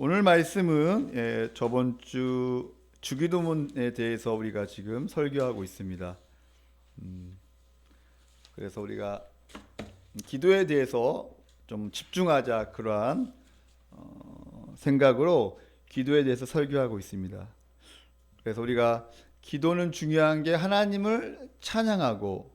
오늘 말씀은 저번 주 주기도문에 대해서 우리가 지금 설교하고 있습니다. 그래서 우리가 기도에 대해서 좀 집중하자, 그러한 생각으로 기도에 대해서 설교하고 있습니다. 그래서 우리가 기도는 중요한 게 하나님을 찬양하고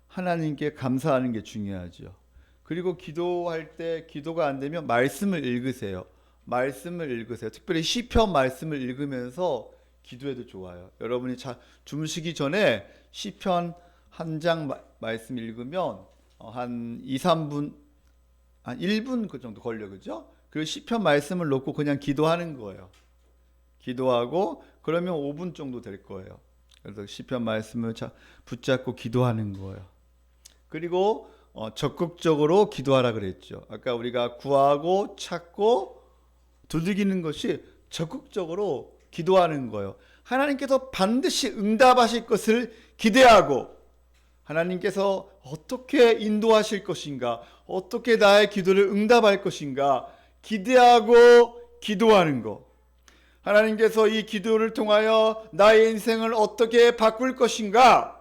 하나님께 감사하는 게 중요하죠. 그리고 기도할 때 기도가 안 되면 말씀을 읽으세요. 특별히 시편 말씀을 읽으면서 기도해도 좋아요. 여러분이 주무시기 전에 시편 한 장 말씀 읽으면 한 2-3분, 한 1분 그 정도 걸려, 그죠? 그리고 시편 말씀을 놓고 그냥 기도하는 거예요. 기도하고 그러면 5분 정도 될 거예요. 그래서 시편 말씀을 붙잡고 기도하는 거예요. 그리고 적극적으로 기도하라 그랬죠. 아까 우리가 구하고 찾고 두들기는 것이 적극적으로 기도하는 거예요. 하나님께서 반드시 응답하실 것을 기대하고 하나님께서 어떻게 인도하실 것인가, 어떻게 나의 기도를 응답할 것인가 기대하고 기도하는 것. 하나님께서 이 기도를 통하여 나의 인생을 어떻게 바꿀 것인가,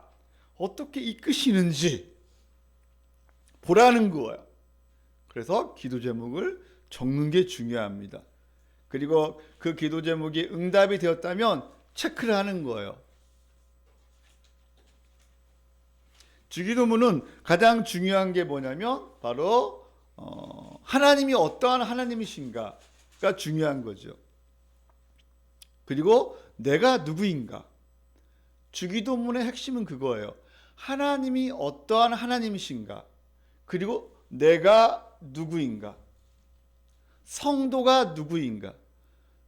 어떻게 이끄시는지 보라는 거예요. 그래서 기도 제목을 적는 게 중요합니다. 그리고 그 기도 제목이 응답이 되었다면 체크를 하는 거예요. 주기도문은 가장 중요한 게 뭐냐면 바로 하나님이 어떠한 하나님이신가가 중요한 거죠. 그리고 내가 누구인가. 주기도문의 핵심은 그거예요. 하나님이 어떠한 하나님이신가, 그리고 내가 누구인가, 성도가 누구인가.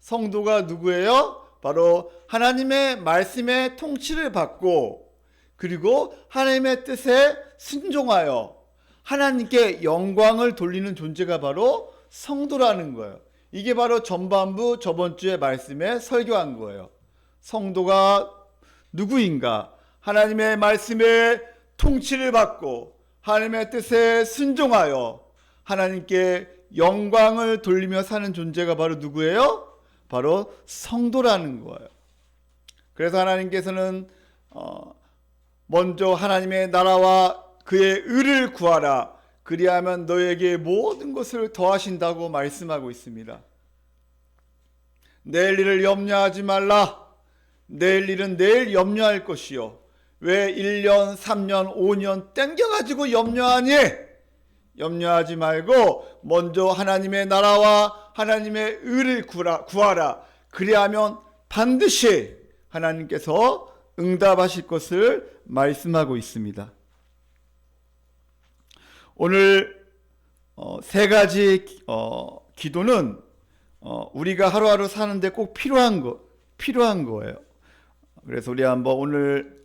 성도가 누구예요? 바로 하나님의 말씀의 통치를 받고 그리고 하나님의 뜻에 순종하여 하나님께 영광을 돌리는 존재가 바로 성도라는 거예요. 이게 바로 전반부 저번 주에 말씀에 설교한 거예요. 성도가 누구인가? 하나님의 말씀에 통치를 받고 하나님의 뜻에 순종하여 하나님께 영광을 돌리며 사는 존재가 바로 누구예요? 바로 성도라는 거예요. 그래서 하나님께서는 먼저 하나님의 나라와 그의 의를 구하라, 그리하면 너에게 모든 것을 더하신다고 말씀하고 있습니다. 내일 일을 염려하지 말라. 내일 일은 내일 염려할 것이요, 왜 1년, 3년, 5년 땡겨가지고 염려하니? 염려하지 말고 먼저 하나님의 나라와 하나님의 의를 구하라. 그리하면 반드시 하나님께서 응답하실 것을 말씀하고 있습니다. 오늘 세 가지 기도는 우리가 하루하루 사는데 꼭 필요한 거예요. 그래서 우리 한번 오늘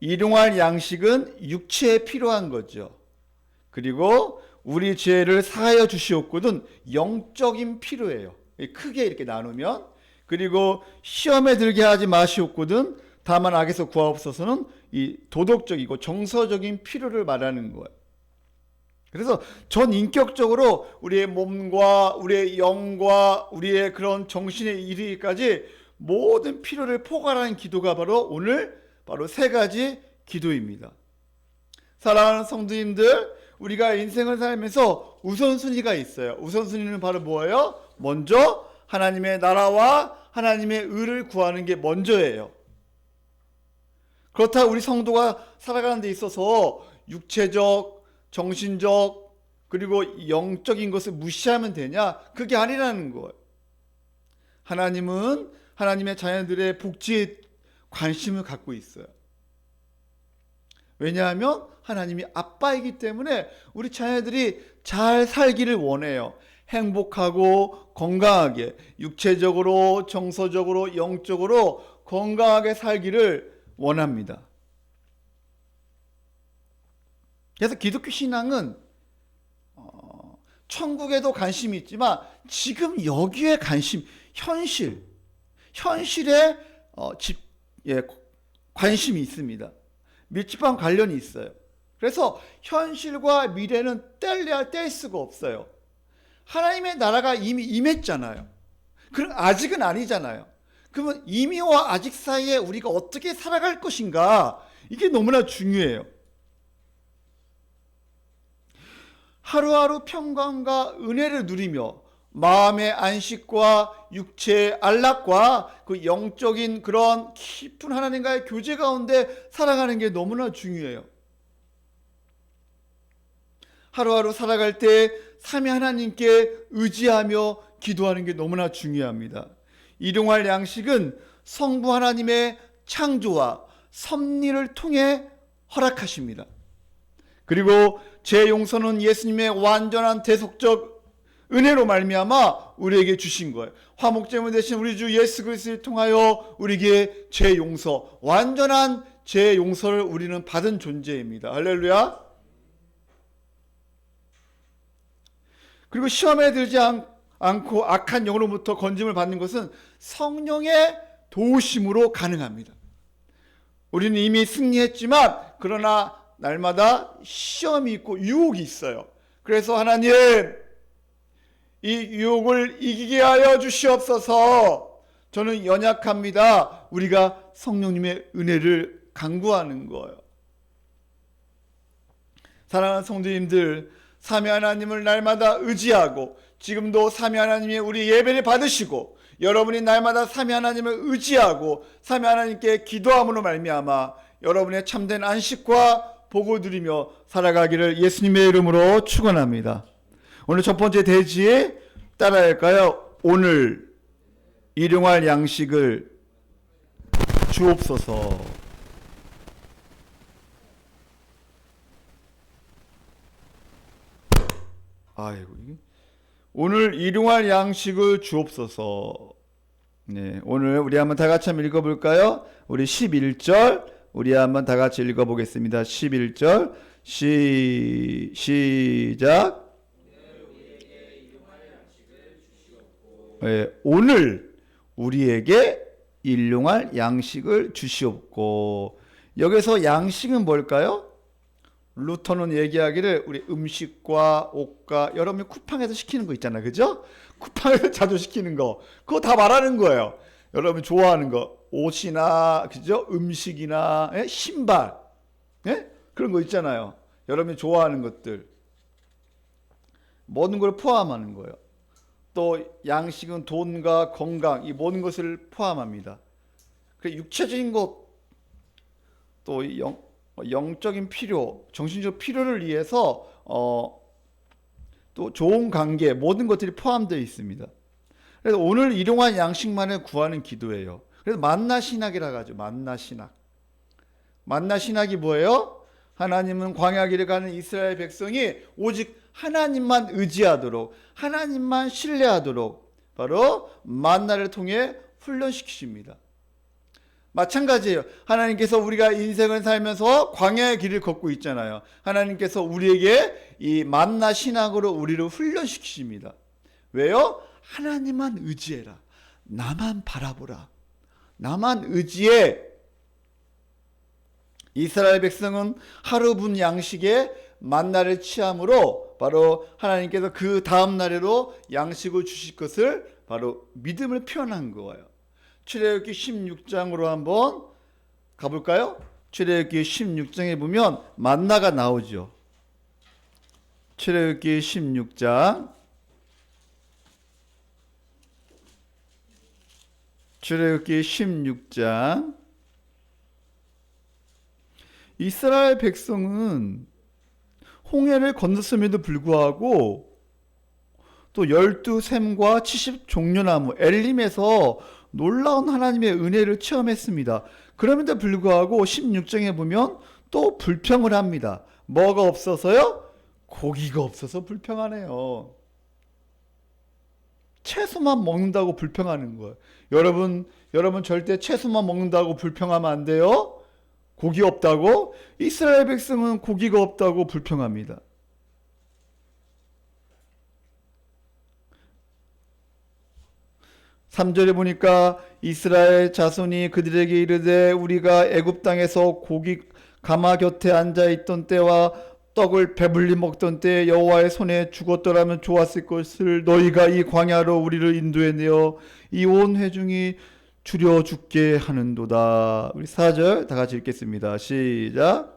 일용할 양식은 육체에 필요한 거죠. 그리고 우리 죄를 사하여 주시옵고는 영적인 필요예요. 크게 이렇게 나누면. 그리고 시험에 들게 하지 마시옵고는 다만 악에서 구하옵소서는 이 도덕적이고 정서적인 필요를 말하는 거예요. 그래서 전 인격적으로 우리의 몸과 우리의 영과 우리의 그런 정신에 이르기까지 모든 필요를 포괄하는 기도가 바로 오늘 바로 세 가지 기도입니다. 사랑하는 성도님들, 우리가 인생을 살면서 우선순위가 있어요. 우선순위는 바로 뭐예요? 먼저 하나님의 나라와 하나님의 의를 구하는 게 먼저예요. 그렇다고 우리 성도가 살아가는 데 있어서 육체적, 정신적, 그리고 영적인 것을 무시하면 되냐? 그게 아니라는 거예요. 하나님은 하나님의 자녀들의 복지에 관심을 갖고 있어요. 왜냐하면 하나님이 아빠이기 때문에 우리 자녀들이 잘 살기를 원해요. 행복하고 건강하게, 육체적으로, 정서적으로, 영적으로 건강하게 살기를 원합니다. 그래서 기독교 신앙은 천국에도 관심이 있지만 지금 여기에 현실에 관심이 있습니다. 밀접한 관련이 있어요. 그래서 현실과 미래는 뗄 수가 없어요. 하나님의 나라가 이미 임했잖아요. 그럼 아직은 아니잖아요. 그러면 이미와 아직 사이에 우리가 어떻게 살아갈 것인가, 이게 너무나 중요해요. 하루하루 평강과 은혜를 누리며 마음의 안식과 육체의 안락과 그 영적인 그런 깊은 하나님과의 교제 가운데 살아가는 게 너무나 중요해요. 하루하루 살아갈 때 삼위 하나님께 의지하며 기도하는 게 너무나 중요합니다. 일용할 양식은 성부 하나님의 창조와 섭리를 통해 허락하십니다. 그리고 제 용서는 예수님의 완전한 대속적 은혜로 말미암아 우리에게 주신 거예요. 화목제물 대신 우리 주 예수 그리스도를 통하여 우리에게 제 용서, 완전한 제 용서를 우리는 받은 존재입니다. 할렐루야. 그리고 시험에 들지 않고 악한 영으로부터 건짐을 받는 것은 성령의 도우심으로 가능합니다. 우리는 이미 승리했지만 그러나 날마다 시험이 있고 유혹이 있어요. 그래서 하나님, 이 유혹을 이기게 하여 주시옵소서. 저는 연약합니다. 우리가 성령님의 은혜를 간구하는 거예요. 사랑하는 성도님들, 삼위 하나님을 날마다 의지하고 지금도 삼위 하나님이 우리 예배를 받으시고 여러분이 날마다 삼위 하나님을 의지하고 삼위 하나님께 기도함으로 말미암아 여러분의 참된 안식과 복을 누리며 살아가기를 예수님의 이름으로 축원합니다. 오늘 첫 번째 대지 따라할까요? 오늘 일용할 양식을 주옵소서. 아이고, 오늘 일용할 양식을 주옵소서. 네, 오늘 우리 한번 다 같이 한번 읽어볼까요? 우리 11절 우리 한번 다 같이 읽어보겠습니다. 11절 시작. 네, 오늘 우리에게 일용할 양식을 주시옵고. 여기서 양식은 뭘까요? 루터는 얘기하기를 우리 음식과 옷과 여러분이 쿠팡에서 시키는 거 있잖아요. 그죠? 쿠팡에서 자주 시키는 거. 그거 다 말하는 거예요. 여러분 좋아하는 거. 옷이나, 그죠? 음식이나, 예? 신발. 예? 그런 거 있잖아요. 여러분이 좋아하는 것들. 모든 걸 포함하는 거예요. 또 양식은 돈과 건강, 이 모든 것을 포함합니다. 그 육체적인 것, 또 영적인 필요, 정신적 필요를 위해서 또 좋은 관계, 모든 것들이 포함되어 있습니다. 그래서 오늘 일용할 양식만을 구하는 기도예요. 그래서 만나 신학이라고 하죠. 만나 신학. 만나 신학이 뭐예요? 하나님은 광야 길을 가는 이스라엘 백성이 오직 하나님만 의지하도록, 하나님만 신뢰하도록 바로 만나를 통해 훈련시키십니다. 마찬가지예요. 하나님께서 우리가 인생을 살면서 광야의 길을 걷고 있잖아요. 하나님께서 우리에게 이 만나 신학으로 우리를 훈련시키십니다. 왜요? 하나님만 의지해라. 나만 바라보라. 나만 의지해. 이스라엘 백성은 하루 분 양식에 만나를 취함으로 바로 하나님께서 그 다음 날에로 양식을 주실 것을 바로 믿음을 표현한 거예요. 출애굽기 16장으로 한번 가볼까요? 출애굽기 16장에 보면 만나가 나오죠. 출애굽기 16장. 출애굽기 16장. 이스라엘 백성은 홍해를 건넜음에도 불구하고 또 12샘과 70종려나무 엘림에서 놀라운 하나님의 은혜를 체험했습니다. 그럼에도 불구하고 16장에 보면 또 불평을 합니다. 뭐가 없어서요? 고기가 없어서 불평하네요. 채소만 먹는다고 불평하는 거예요. 여러분 절대 채소만 먹는다고 불평하면 안 돼요. 고기 없다고? 이스라엘 백성은 고기가 없다고 불평합니다. (3절에) 보니까 이스라엘 자손이 그들에게 이르되 우리가 애굽 땅에서 고기 가마 곁에 앉아 있던 때와 떡을 배불리 먹던 때 여호와의 손에 죽었더라면 좋았을 것을 너희가 이 광야로 우리를 인도해내어 이 온 회중이 줄여 죽게 하는도다. 우리 4절 다 같이 읽겠습니다. 시작.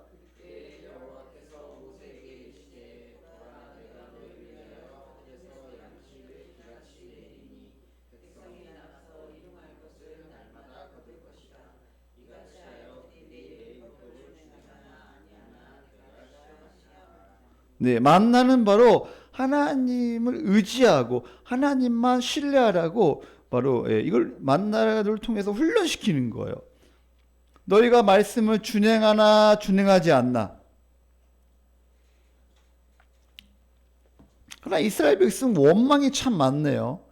네, 만나는 바로 하나님을 의지하고 하나님만 신뢰하라고 바로 이걸 만나를 통해서 훈련시키는 거예요. 너희가 말씀을 준행하나 준행하지 않나. 그러나 이스라엘 백성 원망이 참 많네요.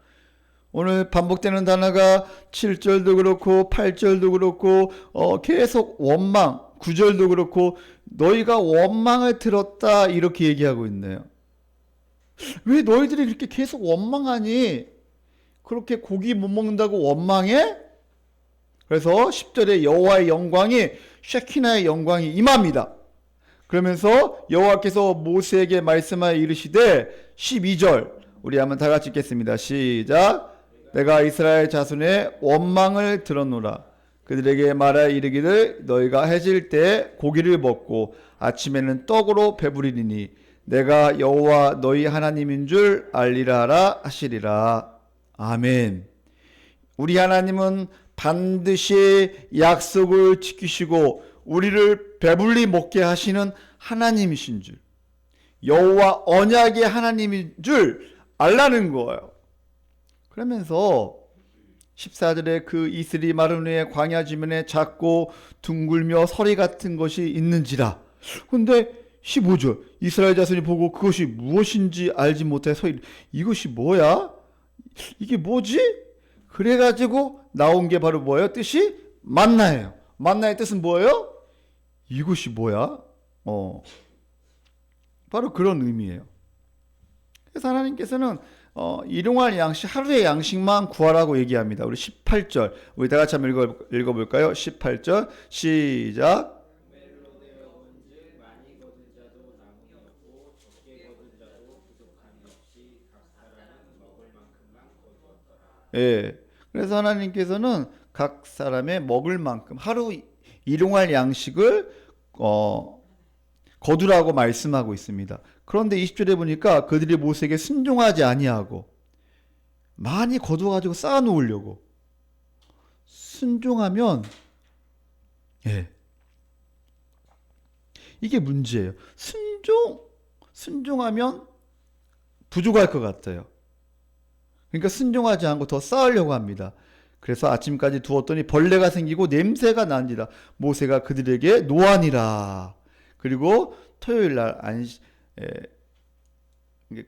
오늘 반복되는 단어가 7절도 그렇고 8절도 그렇고 계속 원망, 9절도 그렇고 너희가 원망을 들었다 이렇게 얘기하고 있네요. 왜 너희들이 그렇게 계속 원망하니? 그렇게 고기 못 먹는다고 원망해? 그래서 10절에 여호와의 영광이 쉐키나의 영광이 임합니다. 그러면서 여호와께서 모세에게 말씀하여 이르시되 12절 우리 한번 다 같이 읽겠습니다. 시작. 내가 이스라엘 자손의 원망을 들었노라. 그들에게 말하여 이르기를 너희가 해질 때 고기를 먹고 아침에는 떡으로 배부리니 내가 여호와 너희 하나님인 줄 알리라 하라 하시리라. 아멘. 우리 하나님은 반드시 약속을 지키시고 우리를 배불리 먹게 하시는 하나님이신 줄, 여호와 언약의 하나님인 줄 알라는 거예요. 그러면서 14절에 그 이슬이 마른 후에 광야 지면에 작고 둥글며 서리 같은 것이 있는지라. 근데 15절 이스라엘 자손이 보고 그것이 무엇인지 알지 못해서 이것이 뭐야? 이게 뭐지? 그래가지고 나온 게 바로 뭐예요? 뜻이 만나예요. 만나의 뜻은 뭐예요? 이것이 뭐야? 바로 그런 의미예요. 그래서 하나님께서는 일용할 양식, 하루의 양식만 구하라고 얘기합니다. 우리 18절 우리 다 같이 한번 읽어볼까요? 18절 시작. 예. 그래서 하나님께서는 각 사람의 먹을 만큼 하루 일용할 양식을 거두라고 말씀하고 있습니다. 그런데 20절에 보니까 그들이 모세에게 순종하지 아니하고 많이 거두어가지고 쌓아놓으려고. 순종하면 이게 문제예요. 순종하면 부족할 것 같아요. 그러니까 순종하지 않고 더 쌓으려고 합니다. 그래서 아침까지 두었더니 벌레가 생기고 냄새가 난지라. 모세가 그들에게 노하니라. 그리고 토요일 날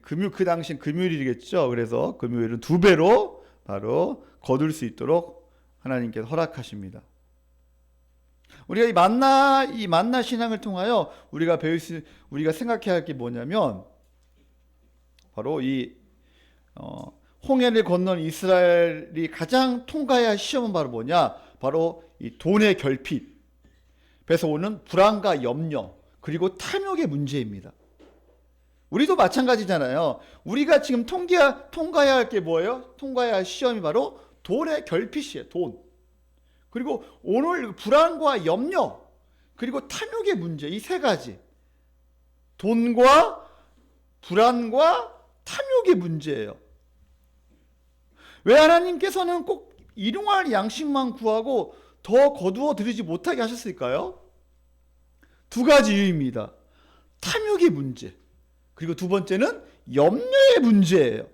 금요일, 그 당시엔 금요일이겠죠. 그래서 금요일은 2배로 바로 거둘 수 있도록 하나님께서 허락하십니다. 우리가 이 만나 신앙을 통하여 우리가 생각해야 할 게 뭐냐면 바로 이 홍해를 건넌 이스라엘이 가장 통과해야 할 시험은 바로 뭐냐? 바로 이 돈의 결핍에서 오는 불안과 염려 그리고 탐욕의 문제입니다. 우리도 마찬가지잖아요. 우리가 지금 통과해야 할 게 뭐예요? 통과해야 할 시험이 바로 돈의 결핍이에요. 돈. 그리고 오늘 불안과 염려 그리고 탐욕의 문제, 이 3가지. 돈과 불안과 탐욕의 문제예요. 왜 하나님께서는 꼭 일용할 양식만 구하고 더 거두어 드리지 못하게 하셨을까요? 2가지 이유입니다. 탐욕의 문제, 그리고 2번째는 염려의 문제예요.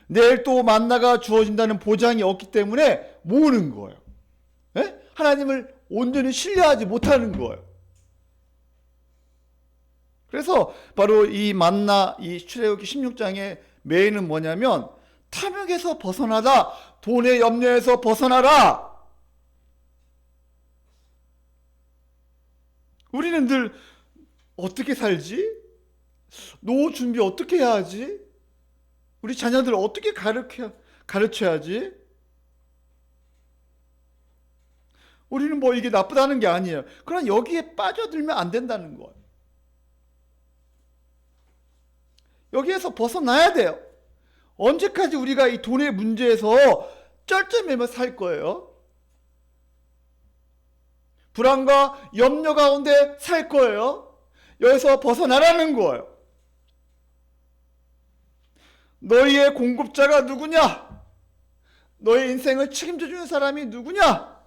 내일 또 만나가 주어진다는 보장이 없기 때문에 모으는 거예요. 하나님을 온전히 신뢰하지 못하는 거예요. 그래서 바로 이 만나, 이 출애굽기 16장의 메인은 뭐냐면 탐욕에서 벗어나다, 돈의 염려에서 벗어나라. 우리는 늘 어떻게 살지? 노후 준비 어떻게 해야 하지? 우리 자녀들 어떻게 가르쳐야지? 우리는 뭐 이게 나쁘다는 게 아니에요. 그러나 여기에 빠져들면 안 된다는 거예요. 여기에서 벗어나야 돼요. 언제까지 우리가 이 돈의 문제에서 쩔쩔매며 살 거예요? 불안과 염려 가운데 살 거예요? 여기서 벗어나라는 거예요. 너희의 공급자가 누구냐? 너희 인생을 책임져 주는 사람이 누구냐?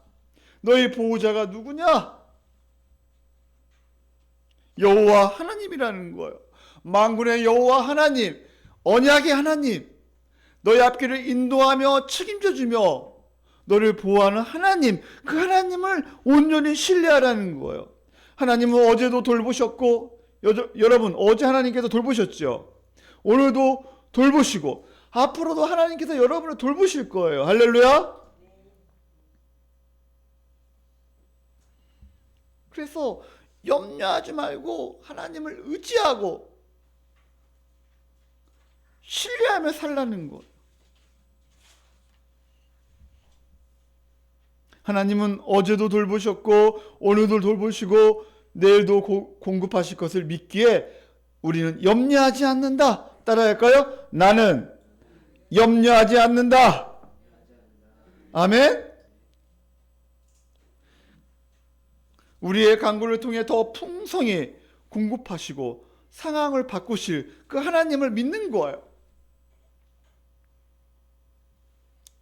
너희 보호자가 누구냐? 여호와 하나님이라는 거예요. 만군의 여호와 하나님, 언약의 하나님, 너희 앞길을 인도하며 책임져 주며 너를 보호하는 하나님, 그 하나님을 온전히 신뢰하라는 거예요. 하나님은 어제도 돌보셨고, 여러분 어제 하나님께서 돌보셨죠. 오늘도 돌보시고 앞으로도 하나님께서 여러분을 돌보실 거예요. 할렐루야. 그래서 염려하지 말고 하나님을 의지하고 신뢰하며 살라는 것. 하나님은 어제도 돌보셨고 오늘도 돌보시고 내일도 공급하실 것을 믿기에 우리는 염려하지 않는다. 따라할까요? 나는 염려하지 않는다. 아멘. 우리의 간구를 통해 더 풍성히 공급하시고 상황을 바꾸실 그 하나님을 믿는 거예요.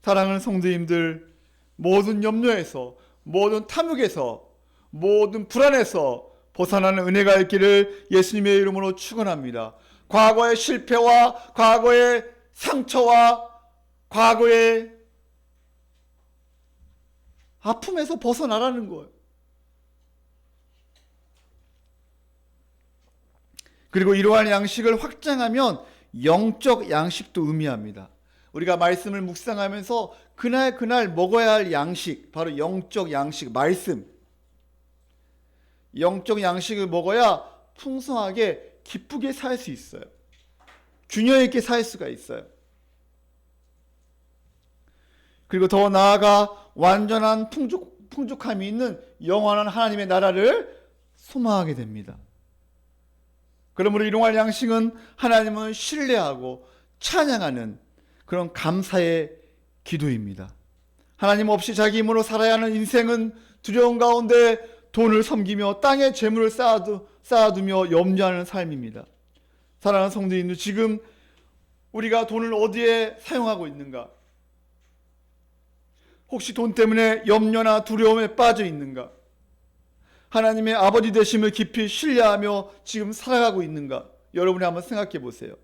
사랑하는 성도님들, 모든 염려에서, 모든 탐욕에서, 모든 불안에서 벗어나는 은혜가 있기를 예수님의 이름으로 축원합니다. 과거의 실패와 과거의 상처와 과거의 아픔에서 벗어나라는 거예요. 그리고 이러한 양식을 확장하면 영적 양식도 의미합니다. 우리가 말씀을 묵상하면서 그날 먹어야 할 양식, 바로 영적 양식, 말씀. 영적 양식을 먹어야 풍성하게 기쁘게 살 수 있어요. 균형 있게 살 수가 있어요. 그리고 더 나아가 완전한 풍족함이 있는 영원한 하나님의 나라를 소망하게 됩니다. 그러므로 이러한 양식은 하나님을 신뢰하고 찬양하는 그런 감사의 기도입니다. 하나님 없이 자기 힘으로 살아야 하는 인생은 두려움 가운데 돈을 섬기며 땅에 재물을 쌓아두며 염려하는 삶입니다. 사랑하는 성도님들, 지금 우리가 돈을 어디에 사용하고 있는가? 혹시 돈 때문에 염려나 두려움에 빠져 있는가? 하나님의 아버지 되심을 깊이 신뢰하며 지금 살아가고 있는가? 여러분이 한번 생각해 보세요.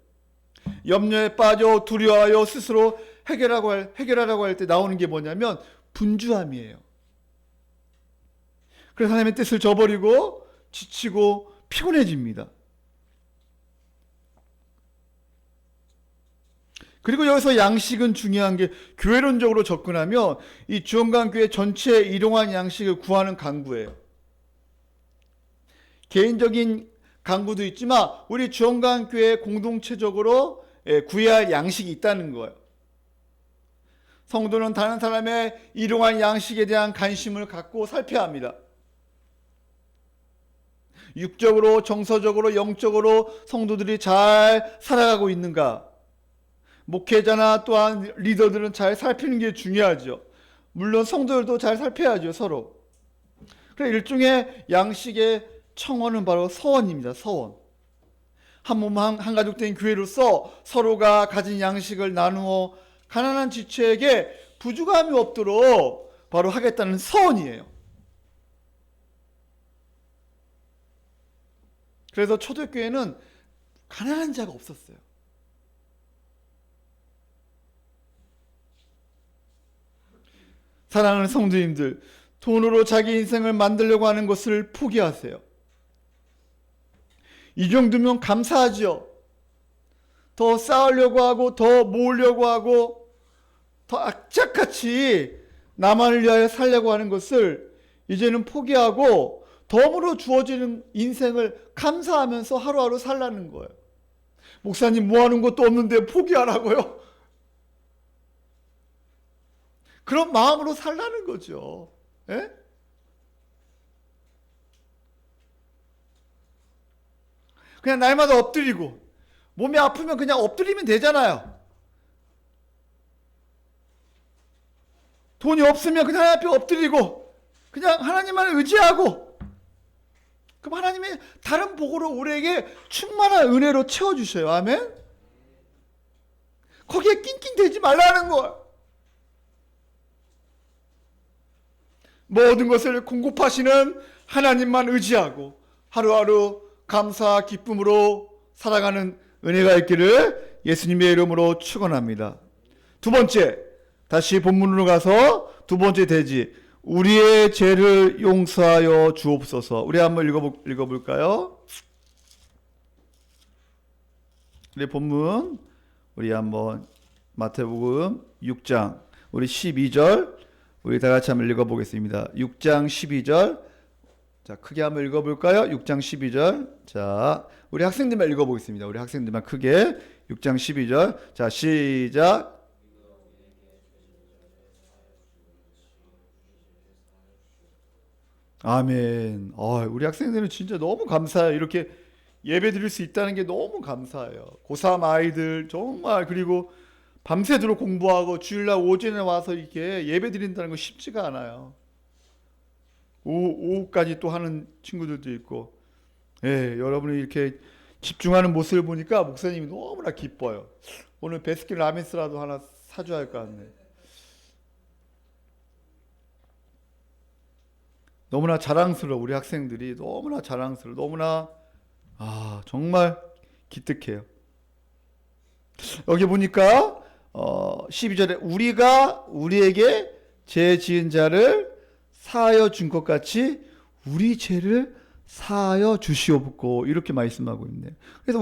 염려에 빠져 두려워하여 스스로 해결하라고 할 때 나오는 게 뭐냐면 분주함이에요. 그래서 하나님의 뜻을 저버리고 지치고 피곤해집니다. 그리고 여기서 양식은 중요한 게 교회론적으로 접근하면 이 주원강교회 전체에 일용할 양식을 구하는 강구예요. 개인적인 강구도 있지만 우리 주원강교회 공동체적으로 구해야 할 양식이 있다는 거예요. 성도는 다른 사람의 일용할 양식에 대한 관심을 갖고 살펴야 합니다. 육적으로, 정서적으로, 영적으로 성도들이 잘 살아가고 있는가? 목회자나 또한 리더들은 잘 살피는 게 중요하죠. 물론 성도들도 잘 살펴야죠, 서로. 그래, 일종의 양식의 청원은 바로 서원입니다. 서원. 한 몸 한 가족 된 교회로서 서로가 가진 양식을 나누어 가난한 지체에게 부족함이 없도록 바로 하겠다는 서원이에요. 그래서 초대교회는 가난한 자가 없었어요. 사랑하는 성도님들, 돈으로 자기 인생을 만들려고 하는 것을 포기하세요. 이 정도면 감사하죠. 더 쌓으려고 하고 더 모으려고 하고 더 악착같이 나만을 위하여 살려고 하는 것을 이제는 포기하고 덤으로 주어지는 인생을 감사하면서 하루하루 살라는 거예요. 목사님 모아놓은 것도 없는데 포기하라고요? 그런 마음으로 살라는 거죠. 예? 그냥 날마다 엎드리고 몸이 아프면 그냥 엎드리면 되잖아요. 돈이 없으면 그냥 하나님 앞에 엎드리고 그냥 하나님만을 의지하고, 그럼 하나님이 다른 복으로 우리에게 충만한 은혜로 채워주셔요. 아멘. 거기에 낑낑대지 말라는 거예요. 모든 것을 공급하시는 하나님만 의지하고 하루하루 감사와 기쁨으로 살아가는 은혜가 있기를 예수님의 이름으로 축원합니다. 두 번째, 다시 본문으로 가서 두 번째 대지, 우리의 죄를 용서하여 주옵소서. 우리 한번 읽어볼까요? 우리 본문 우리 한번 마태복음 6장 우리 12절 우리 다 같이 한번 읽어보겠습니다. 6장 12절. 자, 크게 한번 읽어볼까요? 6장 12절. 자, 우리 학생들만 읽어보겠습니다. 우리 학생들만 크게 6장 12절. 자, 시작. 아멘. 우리 학생들은 진짜 너무 감사해요. 이렇게 예배 드릴 수 있다는 게 너무 감사해요. 고3 아이들 정말, 그리고 밤새도록 공부하고 주일날 오전에 와서 이렇게 예배 드린다는 거 쉽지가 않아요. 오후까지 또 하는 친구들도 있고, 예, 여러분이 이렇게 집중하는 모습을 보니까 목사님이 너무나 기뻐요. 오늘 베스킨 라빈스라도 하나 사줘야 할 것 같네. 너무나 자랑스러워. 우리 학생들이 너무나 자랑스러워. 너무나 정말 기특해요. 여기 보니까 12절에 우리가 우리에게 죄 지은 자를 사하여 준 것 같이 우리 죄를 사하여 주시옵고, 이렇게 말씀하고 있네요. 그래서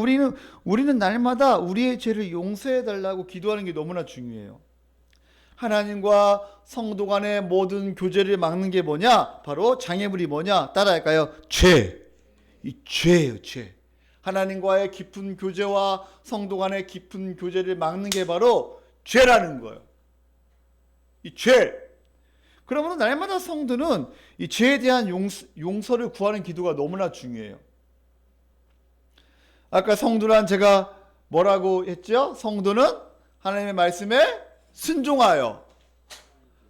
우리는 날마다 우리의 죄를 용서해 달라고 기도하는 게 너무나 중요해요. 하나님과 성도 간의 모든 교제를 막는 게 뭐냐? 바로 장애물이 뭐냐? 따라할까요? 죄. 이 죄예요, 죄. 하나님과의 깊은 교제와 성도 간의 깊은 교제를 막는 게 바로 죄라는 거예요. 이 죄. 그러므로 날마다 성도는 이 죄에 대한 용서를 구하는 기도가 너무나 중요해요. 아까 성도란 제가 뭐라고 했죠? 성도는 하나님의 말씀에 순종하여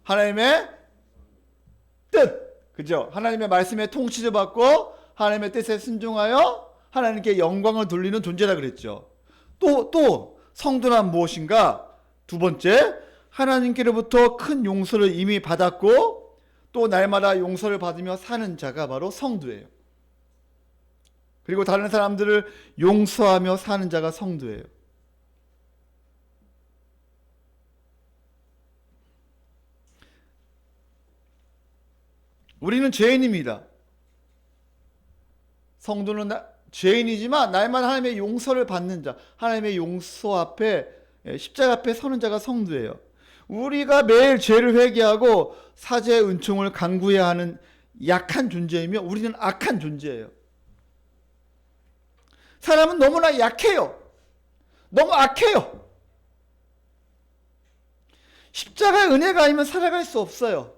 하나님의 뜻, 그죠? 하나님의 말씀에 통치를 받고 하나님의 뜻에 순종하여 하나님께 영광을 돌리는 존재라 그랬죠. 또 성도란 무엇인가? 두 번째, 하나님께로부터 큰 용서를 이미 받았고 또 날마다 용서를 받으며 사는 자가 바로 성도예요. 그리고 다른 사람들을 용서하며 사는 자가 성도예요. 우리는 죄인입니다. 성도는 죄인이지만 날마다 하나님의 용서를 받는 자, 하나님의 용서 앞에, 십자가 앞에 서는 자가 성도예요. 우리가 매일 죄를 회개하고 사죄의 은총을 간구해야 하는 약한 존재이며 우리는 악한 존재예요. 사람은 너무나 약해요. 너무 악해요. 십자가의 은혜가 아니면 살아갈 수 없어요.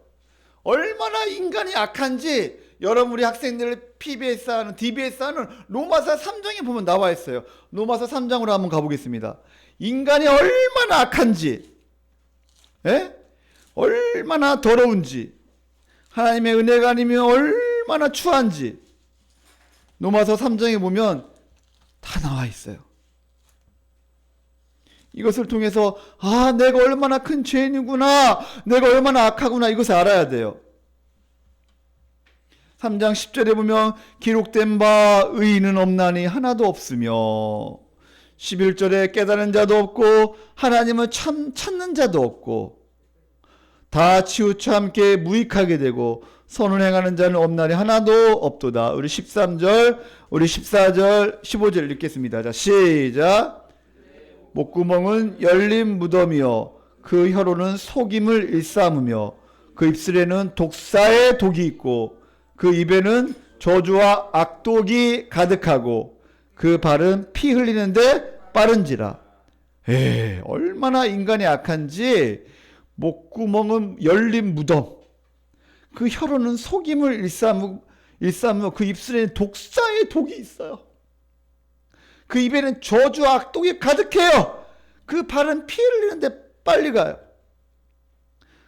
얼마나 인간이 악한지 여러분, 우리 학생들 PBS 하는, DBS 하는 로마서 3장에 보면 나와 있어요. 로마서 3장으로 한번 가보겠습니다. 인간이 얼마나 악한지, 얼마나 더러운지, 하나님의 은혜가 아니면 얼마나 추한지 로마서 3장에 보면 다 나와 있어요. 이것을 통해서 내가 얼마나 큰 죄인이구나, 내가 얼마나 악하구나, 이것을 알아야 돼요. 3장 10절에 보면 기록된 바 의인은 없나니 하나도 없으며, 11절에 깨달은 자도 없고 하나님을 찾는 자도 없고 다 치우쳐 함께 무익하게 되고 선을 행하는 자는 없나니 하나도 없도다. 우리 13절, 우리 14절, 15절 읽겠습니다. 자, 시작. 목구멍은 열린 무덤이요 그 혀로는 속임을 일삼으며 그 입술에는 독사의 독이 있고 그 입에는 저주와 악독이 가득하고 그 발은 피 흘리는데 빠른지라. 얼마나 인간이 악한지. 목구멍은 열린 무덤, 그 혀로는 속임을 일삼으며 그 입술에는 독사의 독이 있어요. 그 입에는 저주와 악독이 가득해요. 그 발은 피 흘리는데 빨리 가요.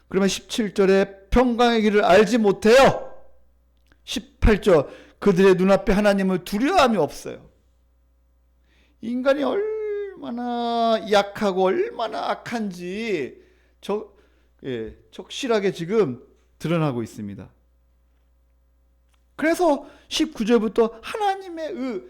그러면 17절에 평강의 길을 알지 못해요. 18절 그들의 눈앞에 하나님을 두려워함이 없어요. 인간이 얼마나 약하고 얼마나 악한지 적실하게 지금 드러나고 있습니다. 그래서 19절부터 하나님의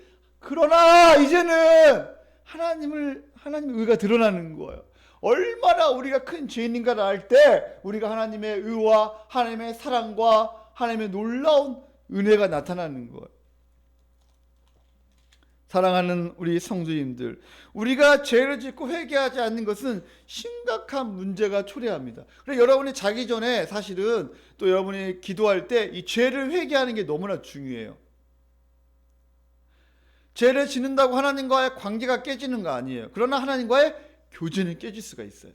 그러나 이제는 하나님의 의가 드러나는 거예요. 얼마나 우리가 큰 죄인인가를 알 때 우리가 하나님의 의와 하나님의 사랑과 하나님의 놀라운 은혜가 나타나는 거예요. 사랑하는 우리 성도님들, 우리가 죄를 짓고 회개하지 않는 것은 심각한 문제가 초래합니다. 그래서 여러분이 자기 전에 사실은 또 여러분이 기도할 때 이 죄를 회개하는 게 너무나 중요해요. 죄를 짓는다고 하나님과의 관계가 깨지는 거 아니에요. 그러나 하나님과의 교제는 깨질 수가 있어요.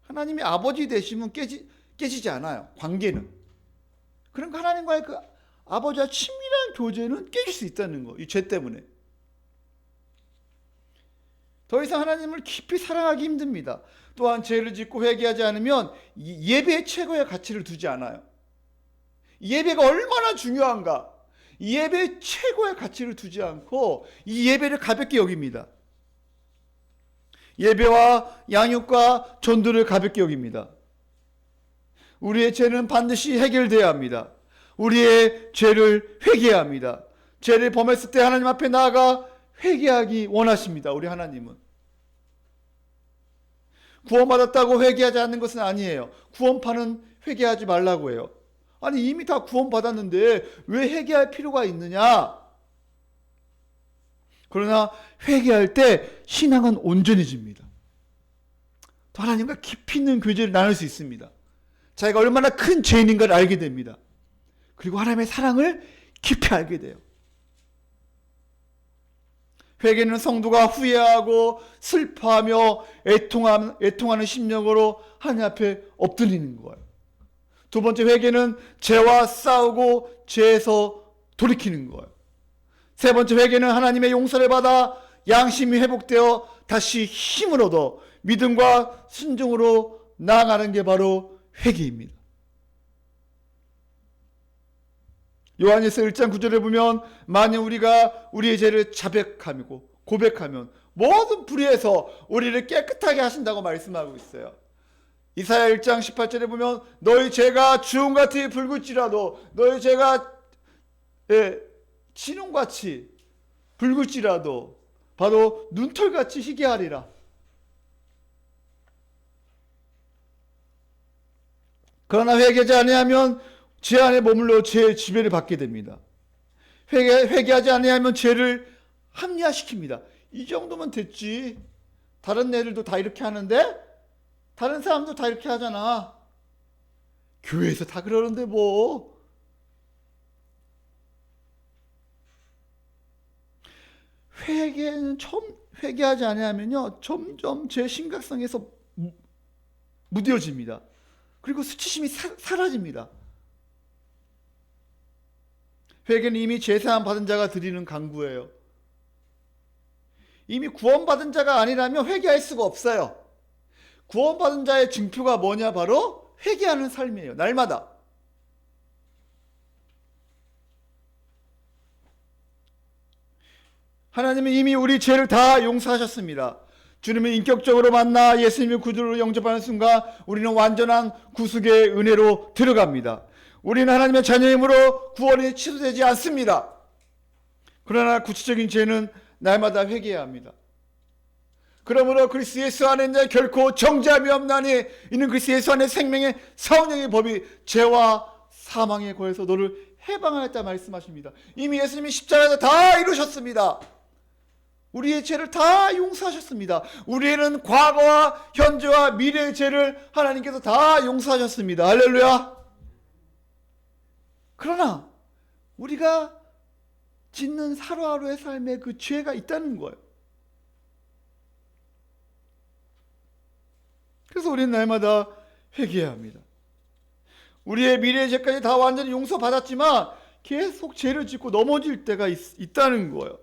하나님이 아버지 되시면 깨지지 않아요. 관계는. 그러니까 하나님과의 그 아버지와 친밀한 교제는 깨질 수 있다는 거. 이 죄 때문에. 더 이상 하나님을 깊이 사랑하기 힘듭니다. 또한 죄를 짓고 회개하지 않으면 예배의 최고의 가치를 두지 않아요. 예배가 얼마나 중요한가. 이 예배의 최고의 가치를 두지 않고 이 예배를 가볍게 여깁니다. 예배와 양육과 전도를 가볍게 여깁니다. 우리의 죄는 반드시 해결돼야 합니다. 우리의 죄를 회개해야 합니다. 죄를 범했을 때 하나님 앞에 나아가 회개하기 원하십니다. 우리 하나님은. 구원받았다고 회개하지 않는 것은 아니에요. 구원파는 회개하지 말라고 해요. 아니 이미 다 구원받았는데 왜 회개할 필요가 있느냐? 그러나 회개할 때 신앙은 온전해집니다. 또 하나님과 깊이 있는 교제를 나눌 수 있습니다. 자기가 얼마나 큰 죄인인가를 알게 됩니다. 그리고 하나님의 사랑을 깊이 알게 돼요. 회개는 성도가 후회하고 슬퍼하며 애통하는 심령으로 하나님 앞에 엎드리는 거예요. 두 번째 회개는 죄와 싸우고 죄에서 돌이키는 거예요. 세 번째 회개는 하나님의 용서를 받아 양심이 회복되어 다시 힘을 얻어 믿음과 순종으로 나아가는 게 바로 회개입니다. 요한일서 1장 9절에 보면 만약 우리가 우리의 죄를 자백하고 고백하면 모든 불의에서 우리를 깨끗하게 하신다고 말씀하고 있어요. 이사야 1장 18절에 보면 너희 죄가 주홍같이 붉을지라도 너희 죄가 진홍같이 붉을지라도 바로 눈털같이 희게 하리라. 그러나 회개하지 아니하면 죄 안에 머물러 죄의 지배를 받게 됩니다. 회개하지 아니하면 죄를 합리화시킵니다. 이 정도면 됐지. 다른 애들도 다 이렇게 하는데 다른 사람도 다 이렇게 하잖아. 교회에서 다 그러는데 뭐. 회개하지 아니하면요 점점 죄 심각성에서 무뎌집니다. 그리고 수치심이 사라집니다. 회개는 이미 죄사함 받은 자가 드리는 간구예요. 이미 구원받은 자가 아니라면 회개할 수가 없어요. 구원받은 자의 증표가 뭐냐? 바로 회개하는 삶이에요. 날마다. 하나님은 이미 우리 죄를 다 용서하셨습니다. 주님을 인격적으로 만나 예수님을 구주로 영접하는 순간 우리는 완전한 구속의 은혜로 들어갑니다. 우리는 하나님의 자녀이므로 구원이 취소되지 않습니다. 그러나 구체적인 죄는 날마다 회개해야 합니다. 그러므로 그리스도 예수 안에 있는 결코 정죄함이 없나니 이는 그리스도 예수 안에 생명의 성령의 법이 죄와 사망에 거해서 너를 해방하였다 말씀하십니다. 이미 예수님이 십자가에서 다 이루셨습니다. 우리의 죄를 다 용서하셨습니다. 우리는 과거와 현재와 미래의 죄를 하나님께서 다 용서하셨습니다. 할렐루야. 그러나 우리가 짓는 하루하루의 삶에 그 죄가 있다는 거예요. 그래서 우리는 날마다 회개해야 합니다. 우리의 미래의 죄까지 다 완전히 용서받았지만 계속 죄를 짓고 넘어질 때가 있다는 거예요.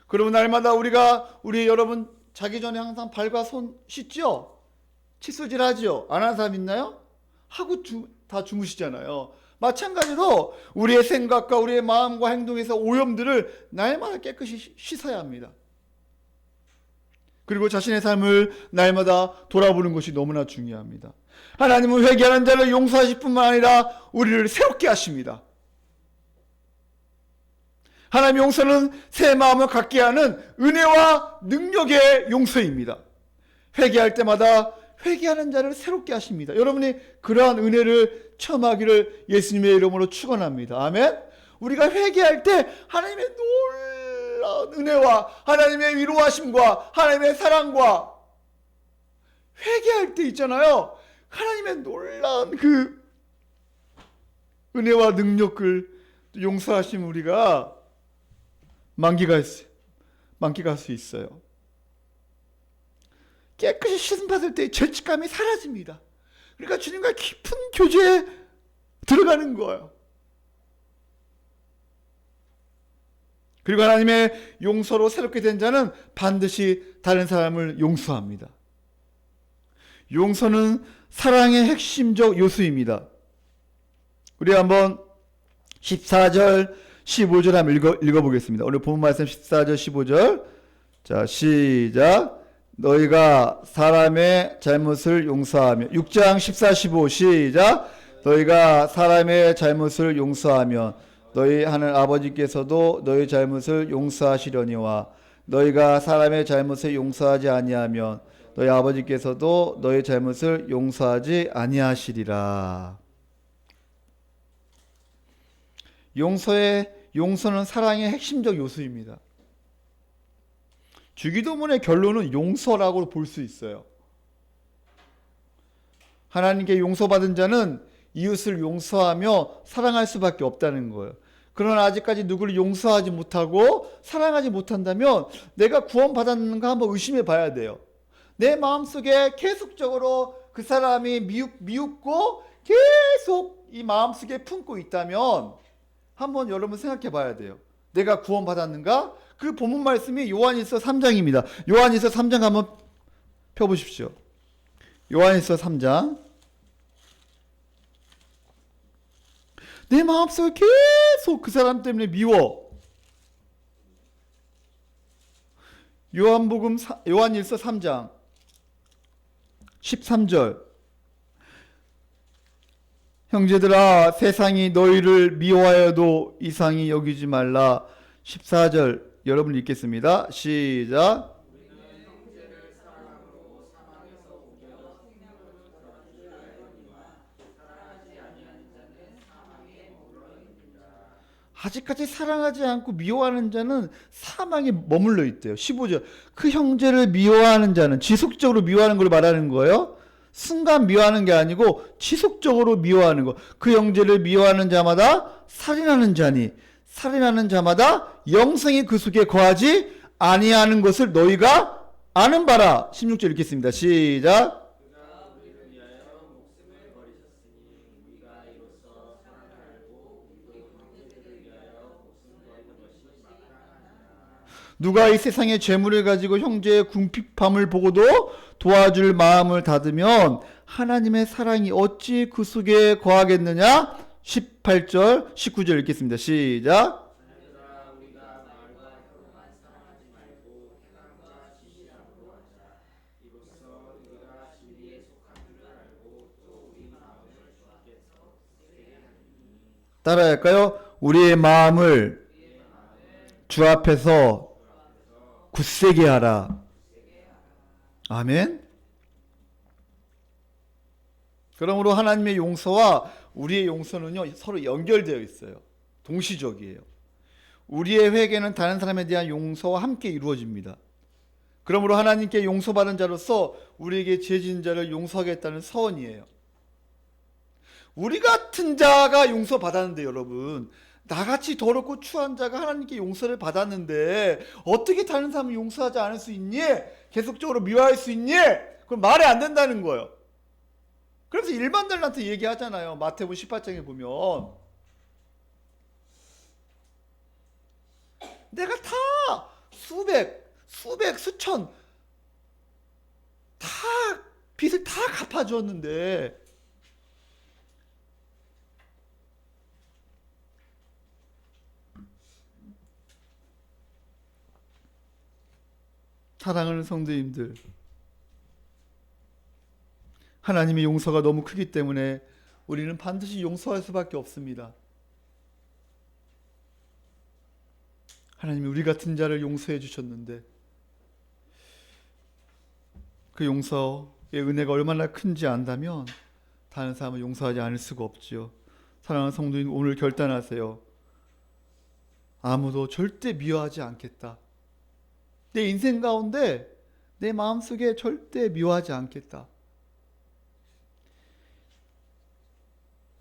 그러면 날마다 우리 여러분 자기 전에 항상 발과 손 씻죠? 칫솔질 하죠? 안 하는 사람 있나요? 하고 다 주무시잖아요. 마찬가지로 우리의 생각과 우리의 마음과 행동에서 오염들을 날마다 깨끗이 씻어야 합니다. 그리고 자신의 삶을 날마다 돌아보는 것이 너무나 중요합니다. 하나님은 회개하는 자를 용서하실 뿐만 아니라 우리를 새롭게 하십니다. 하나님의 용서는 새 마음을 갖게 하는 은혜와 능력의 용서입니다. 회개할 때마다 회개하는 자를 새롭게 하십니다. 여러분이 그러한 은혜를 체험하기를 예수님의 이름으로 축원합니다. 아멘. 우리가 회개할 때 하나님의 놀라운 은혜와 하나님의 위로하심과 하나님의 사랑과 회개할 때 있잖아요. 하나님의 놀라운 그 은혜와 능력을 용서하심 우리가 만끽할 수 있어요. 깨끗이 씻음 받을 때 죄책감이 사라집니다. 그러니까 주님과 깊은 교제에 들어가는 거예요. 그리고 하나님의 용서로 새롭게 된 자는 반드시 다른 사람을 용서합니다. 용서는 사랑의 핵심적 요소입니다. 우리 한번 14절 15절 한번 읽어보겠습니다. 오늘 본 말씀 14절 15절. 자, 시작. 너희가 사람의 잘못을 용서하며 6장 14, 15 시작. 너희가 사람의 잘못을 용서하면 너희 하늘 아버지께서도 너희 잘못을 용서하시려니와 너희가 사람의 잘못을 용서하지 아니하면 너희 아버지께서도 너희 잘못을 용서하지 아니하시리라. 용서는 사랑의 핵심적 요소입니다. 주기도문의 결론은 용서라고 볼 수 있어요. 하나님께 용서받은 자는 이웃을 용서하며 사랑할 수밖에 없다는 거예요. 그러나 아직까지 누구를 용서하지 못하고 사랑하지 못한다면 내가 구원받았는가 한번 의심해 봐야 돼요. 내 마음속에 계속적으로 그 사람이 미웃고 계속 이 마음속에 품고 있다면 한번 여러분 생각해 봐야 돼요. 내가 구원받았는가? 그 본문 말씀이 요한일서 3장입니다. 요한일서 3장 한번 펴보십시오. 요한일서 3장. 내 마음속에 계속 그 사람 때문에 미워. 요한일서 3장 13절. 형제들아 세상이 너희를 미워하여도 이상히 여기지 말라. 14절 여러분 읽겠습니다. 시작. 아직까지 사랑하지 않고 미워하는 자는 사망에 머물러 있대요. 15절. 그 형제를 미워하는 자는 지속적으로 미워하는 걸 말하는 거예요. 순간 미워하는 게 아니고 지속적으로 미워하는 거. 그 형제를 미워하는 자마다 살인하는 자니 살인하는 자마다 영생이 그 속에 거하지 아니하는 것을 너희가 아는 바라. 16절 읽겠습니다. 시작. 누가 이 세상의 재물을 가지고 형제의 궁핍함을 보고도 도와줄 마음을 닫으면 하나님의 사랑이 어찌 그 속에 거하겠느냐? 18절, 19절 읽겠습니다. 시작. 따라할까요? 우리의 마음을 주 앞에서 굳세게 하라. 아멘. 그러므로 하나님의 용서와 우리의 용서는요 서로 연결되어 있어요. 동시적이에요. 우리의 회개는 다른 사람에 대한 용서와 함께 이루어집니다. 그러므로 하나님께 용서받은 자로서 우리에게 죄진 자를 용서하겠다는 서원이에요. 우리 같은 자가 용서받았는데 여러분, 나같이 더럽고 추한 자가 하나님께 용서를 받았는데 어떻게 다른 사람을 용서하지 않을 수 있니? 계속적으로 미워할 수 있니? 그럼 말이 안 된다는 거예요. 그래서 일반인들한테 얘기하잖아요. 마태복음 18장에 보면 내가 다 수천 다 빚을 다 갚아주었는데 사랑하는 성도님들, 하나님의 용서가 너무 크기 때문에 우리는 반드시 용서할 수밖에 없습니다. 하나님이 우리 같은 자를 용서해 주셨는데 그 용서의 은혜가 얼마나 큰지 안다면 다른 사람을 용서하지 않을 수가 없지요. 사랑하는 성도님, 오늘 결단하세요. 아무도 절대 미워하지 않겠다. 내 인생 가운데 내 마음속에 절대 미워하지 않겠다.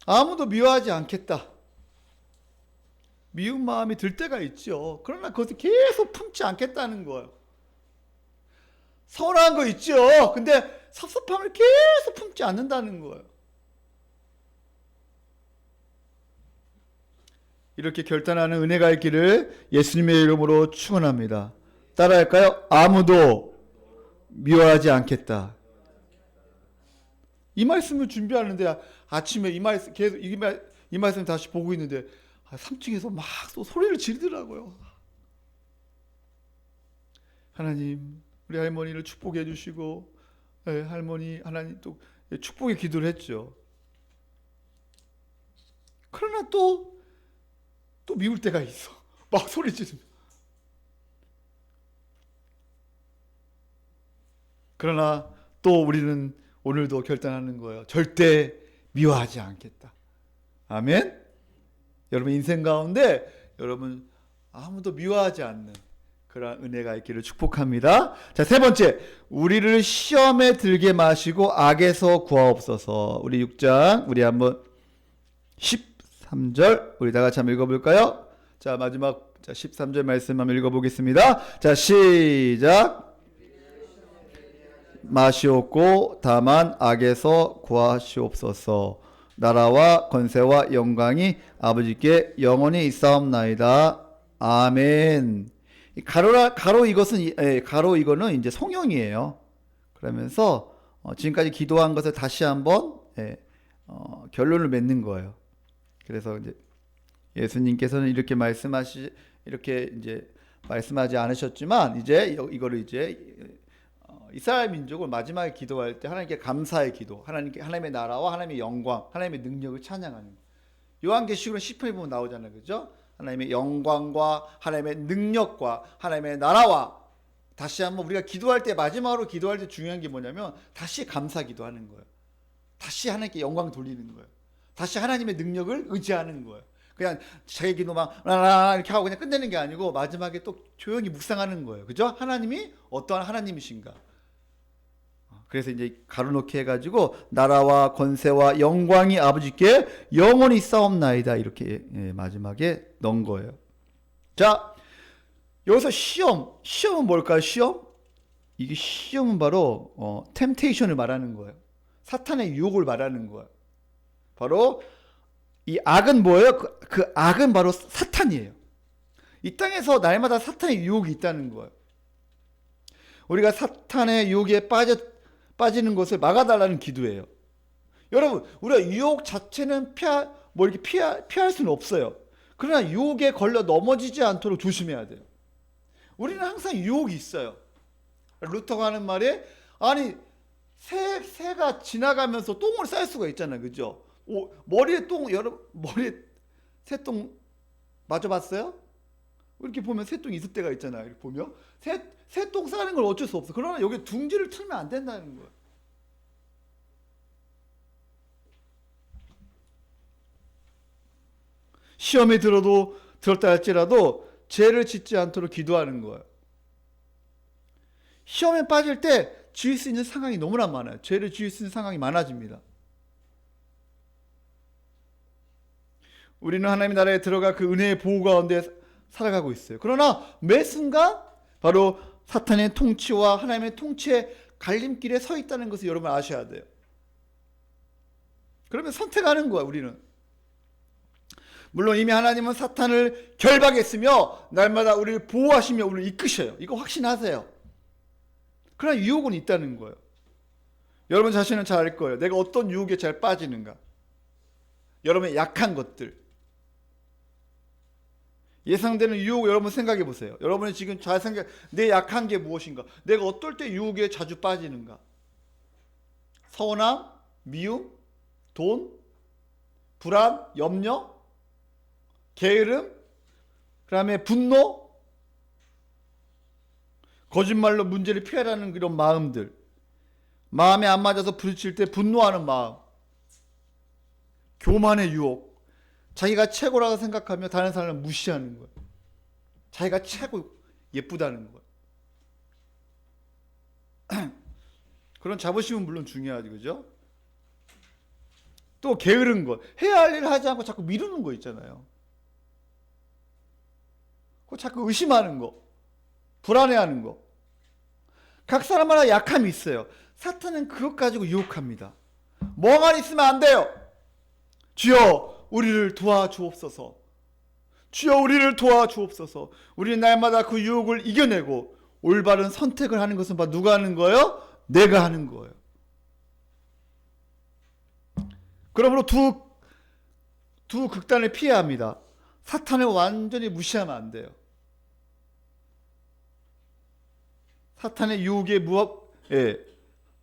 아무도 미워하지 않겠다. 미운 마음이 들 때가 있죠. 그러나 그것을 계속 품지 않겠다는 거예요. 서운한 거 있죠. 근데 섭섭함을 계속 품지 않는다는 거예요. 이렇게 결단하는 은혜가 있기를 예수님의 이름으로 축원합니다. 따라할까요? 아무도 미워하지 않겠다. 이 말씀을 준비하는데 아침에 이 말씀 계속 이 말씀 다시 보고 있는데 3층에서 막 또 소리를 지르더라고요. 하나님, 우리 할머니를 축복해 주시고, 할머니 하나님 또 축복의 기도를 했죠. 그러나 또 미울 때가 있어. 막 소리 지르면. 그러나 또 우리는 오늘도 결단하는 거예요. 절대 미워하지 않겠다. 아멘. 여러분 인생 가운데 여러분 아무도 미워하지 않는 그런 은혜가 있기를 축복합니다. 자, 세 번째, 우리를 시험에 들게 마시고 악에서 구하옵소서. 우리 6장 우리 한번 13절 우리 다 같이 한번 읽어볼까요? 자, 마지막 13절 말씀 한번 읽어보겠습니다. 자, 시작. 마시옵고 다만 악에서 구하시옵소서. 나라와 권세와 영광이 아버지께 영원히 있사옵나이다. 아멘. 가로 이거는 이제 성형이에요. 그러면서 지금까지 기도한 것을 다시 한번 결론을 맺는 거예요. 그래서 이제 예수님께서는 이렇게 이제 말씀하지 않으셨지만 이제 이거를 이제 이스라엘 민족을 마지막에 기도할 때 하나님께 감사의 기도, 하나님의 나라와 하나님의 영광, 하나님의 능력을 찬양하는. 요한계시록은 10편에 보면 나오잖아요, 그죠? 하나님의 영광과 하나님의 능력과 하나님의 나라와 다시 한번 우리가 기도할 때 마지막으로 기도할 때 중요한 게 뭐냐면 다시 감사 기도하는 거예요. 다시 하나님께 영광 돌리는 거예요. 다시 하나님의 능력을 의지하는 거예요. 그냥 자기 기도만 이렇게 하고 그냥 끝내는 게 아니고 마지막에 또 조용히 묵상하는 거예요. 그죠? 하나님이 어떠한 하나님이신가? 그래서 이제 가로놓기 해가지고 나라와 권세와 영광이 아버지께 영원히 있사옵나이다 이렇게 마지막에 넣은 거예요. 자, 여기서 시험은 뭘까요? 이게 시험은 바로 템테이션을 말하는 거예요. 사탄의 유혹을 말하는 거예요. 바로 이 악은 뭐예요? 그 악은 바로 사탄이에요. 이 땅에서 날마다 사탄의 유혹이 있다는 거예요. 우리가 사탄의 유혹에 빠지는 것을 막아달라는 기도예요. 여러분, 우리가 유혹 자체는 이렇게 피할 수는 없어요. 그러나 유혹에 걸려 넘어지지 않도록 조심해야 돼요. 우리는 항상 유혹이 있어요. 루터가 하는 말이, 아니, 새가 지나가면서 똥을 쌀 수가 있잖아요. 그죠? 머리에 새똥 맞아봤어요? 이렇게 보면 새똥이 있을 때가 있잖아요. 이렇게 보면. 새똥 싸는 걸 어쩔 수 없어. 그러나 여기 둥지를 틀면 안 된다는 거예요. 시험에 들었다 할지라도 죄를 짓지 않도록 기도하는 거예요. 시험에 빠질 때 지을 수 있는 상황이 너무나 많아요. 죄를 지을 수 있는 상황이 많아집니다. 우리는 하나님의 나라에 들어가 그 은혜의 보호 가운데 살아가고 있어요. 그러나 매 순간 바로 사탄의 통치와 하나님의 통치의 갈림길에 서 있다는 것을 여러분 아셔야 돼요. 그러면 선택하는 거야, 우리는. 물론 이미 하나님은 사탄을 결박했으며 날마다 우리를 보호하시며 우리를 이끄셔요. 이거 확신하세요. 그러나 유혹은 있다는 거예요. 여러분 자신은 잘 알 거예요. 내가 어떤 유혹에 잘 빠지는가. 여러분의 약한 것들, 예상되는 유혹, 여러분 생각해 보세요. 여러분이 지금 잘 내 약한 게 무엇인가? 내가 어떨 때 유혹에 자주 빠지는가? 서운함, 미움, 돈, 불안, 염려, 게으름, 그 다음에 분노, 거짓말로 문제를 피하라는 그런 마음들, 마음에 안 맞아서 부딪힐 때 분노하는 마음, 교만의 유혹, 자기가 최고라고 생각하며 다른 사람을 무시하는 거예요. 자기가 최고 예쁘다는 거예요. 그런 자부심은 물론 중요하지, 그죠? 또 게으른 것, 해야 할 일을 하지 않고 자꾸 미루는 거 있잖아요. 자꾸 의심하는 거, 불안해하는 거. 각 사람마다 약함이 있어요. 사탄은 그것 가지고 유혹합니다. 멍하니 있으면 안 돼요. 주여 우리를 도와주옵소서. 주여 우리를 도와주옵소서. 우리는 날마다 그 유혹을 이겨내고 올바른 선택을 하는 것은 누가 하는 거예요? 내가 하는 거예요. 그러므로 두 극단을 피해야 합니다. 사탄을 완전히 무시하면 안 돼요. 사탄의 유혹에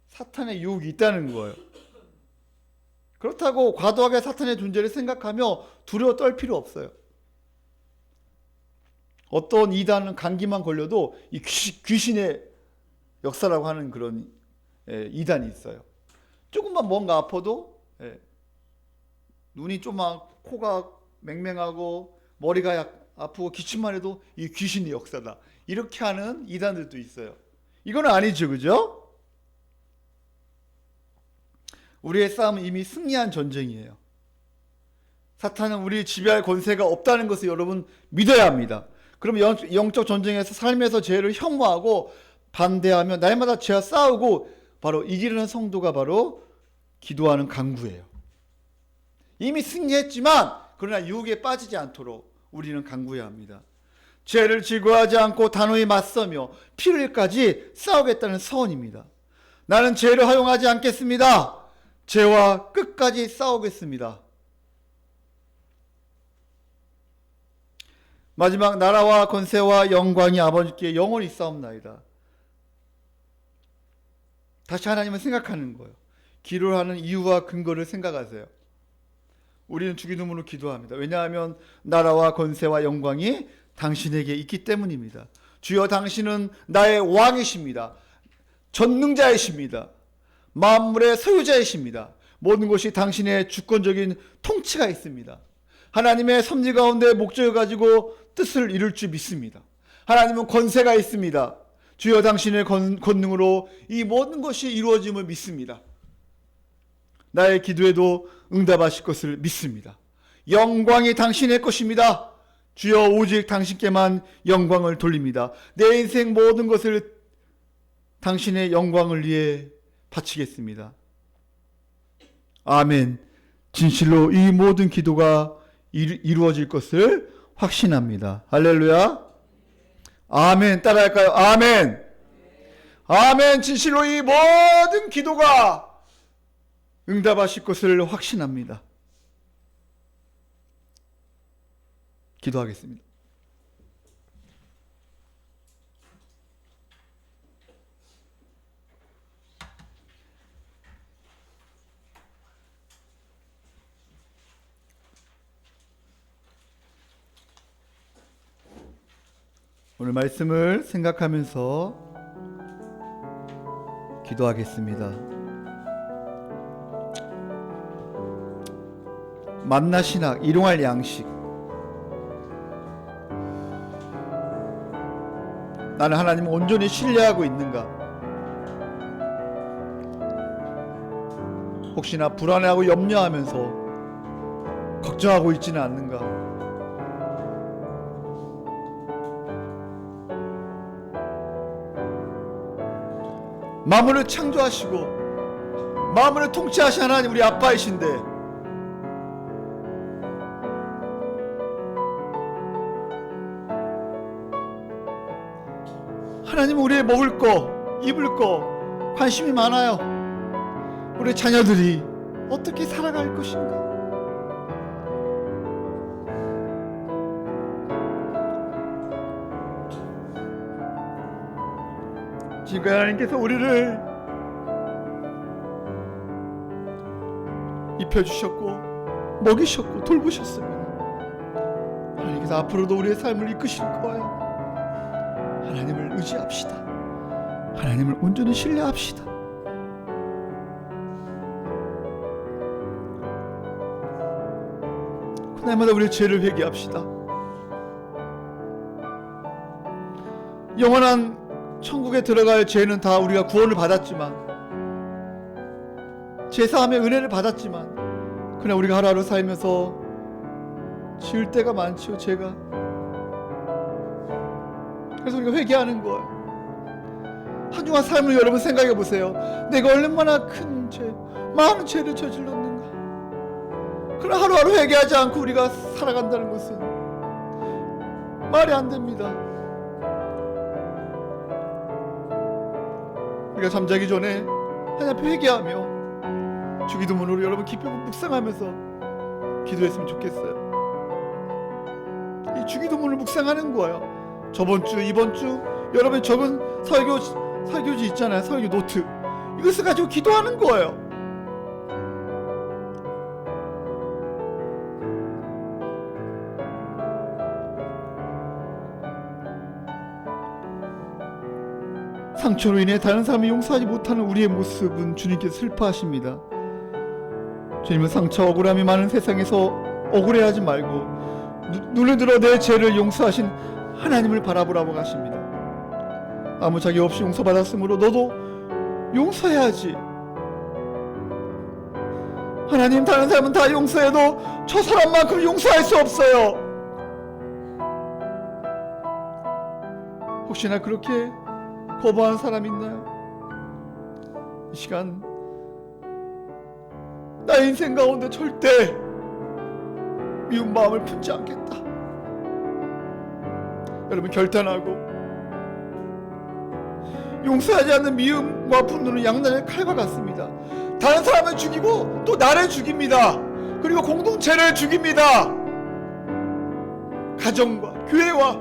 사탄의 유혹이 있다는 거예요. 그렇다고 과도하게 사탄의 존재를 생각하며 두려워 떨 필요 없어요. 어떤 이단은 감기만 걸려도 이 귀신의 역사라고 하는 그런 이단이 있어요. 조금만 뭔가 아파도 눈이 좀막 코가 맹맹하고 머리가 아프고 기침만 해도 이 귀신의 역사다. 이렇게 하는 이단들도 있어요. 이건 아니죠, 그죠? 우리의 싸움은 이미 승리한 전쟁이에요. 사탄은 우리를 지배할 권세가 없다는 것을 여러분 믿어야 합니다. 그럼 영적 전쟁에서 삶에서 죄를 혐오하고 반대하며 날마다 죄와 싸우고 바로 이기는 성도가 바로 기도하는 강구예요. 이미 승리했지만 그러나 유혹에 빠지지 않도록 우리는 강구해야 합니다. 죄를 즐거워하지 않고 단호히 맞서며 피흘까지 싸우겠다는 서원입니다. 나는 죄를 허용하지 않겠습니다. 죄와 끝까지 싸우겠습니다. 마지막 나라와 권세와 영광이 아버지께 영원히 싸움나이다. 다시 하나님을 생각하는 거예요. 기도를 하는 이유와 근거를 생각하세요. 우리는 주기도문으로 기도합니다. 왜냐하면 나라와 권세와 영광이 당신에게 있기 때문입니다. 주여 당신은 나의 왕이십니다. 전능자이십니다. 만물의 소유자이십니다. 모든 것이 당신의 주권적인 통치가 있습니다. 하나님의 섭리 가운데 목적을 가지고 뜻을 이룰 줄 믿습니다. 하나님은 권세가 있습니다. 주여 당신의 권능으로 이 모든 것이 이루어짐을 믿습니다. 나의 기도에도 응답하실 것을 믿습니다. 영광이 당신의 것입니다. 주여 오직 당신께만 영광을 돌립니다. 내 인생 모든 것을 당신의 영광을 위해 바치겠습니다. 아멘. 진실로 이 모든 기도가 이루어질 것을 확신합니다. 할렐루야. 아멘. 따라할까요? 아멘. 아멘. 진실로 이 모든 기도가 응답하실 것을 확신합니다. 기도하겠습니다. 오늘 말씀을 생각하면서 기도하겠습니다. 만나 신학, 일용할 양식. 나는 하나님을 온전히 신뢰하고 있는가? 혹시나 불안해하고 염려하면서 걱정하고 있지는 않는가? 만물을 창조하시고 만물을 통치하신 하나님 우리 아빠이신데 하나님, 우리의 먹을 거, 입을 거 관심이 많아요. 우리 자녀들이 어떻게 살아갈 것인가? 지금 하나님께서 우리를 입혀주셨고 먹이셨고 돌보셨습니다. 하나님께서 앞으로도 우리의 삶을 이끄실 거예요. 하나님을 의지합시다. 하나님을 온전히 신뢰합시다. 그날마다 우리의 죄를 회개합시다. 영원한 천국에 들어갈 죄는 다 우리가 구원을 받았지만, 제사함의 은혜를 받았지만, 그냥 우리가 하루하루 살면서 지을 때가 많죠, 죄가. 그래서 우리가 회개하는 거예요. 한 주간 삶을 여러분 생각해 보세요. 내가 얼마나 큰 죄, 많은 죄를 저질렀는가. 그러나 하루하루 회개하지 않고 우리가 살아간다는 것은 말이 안 됩니다. 우리가 잠자기 전에 하나님 앞에 회개하며 주기도문으로 여러분 깊이 묵상하면서 기도했으면 좋겠어요. 이 주기도문을 묵상하는 거예요. 저번 주, 이번 주 여러분이 적은 설교지 있잖아요. 설교 노트. 이것을 가지고 기도하는 거예요. 상처로 인해 다른 사람이 용서하지 못하는 우리의 모습은 주님께서 슬퍼하십니다. 주님은 상처, 억울함이 많은 세상에서 억울해하지 말고 눈을 들어 내 죄를 용서하신 하나님을 바라보라고 하십니다. 아무 자격 없이 용서받았으므로 너도 용서해야지. 하나님, 다른 사람은 다 용서해도 저 사람만큼 용서할 수 없어요. 혹시나 그렇게 거부하는 사람 있나요? 이 시간 나의 인생 가운데 절대 미운 마음을 품지 않겠다. 여러분, 결단하고 용서하지 않는 미움과 분노는 양날의 칼과 같습니다. 다른 사람을 죽이고 또 나를 죽입니다. 그리고 공동체를 죽입니다. 가정과 교회와.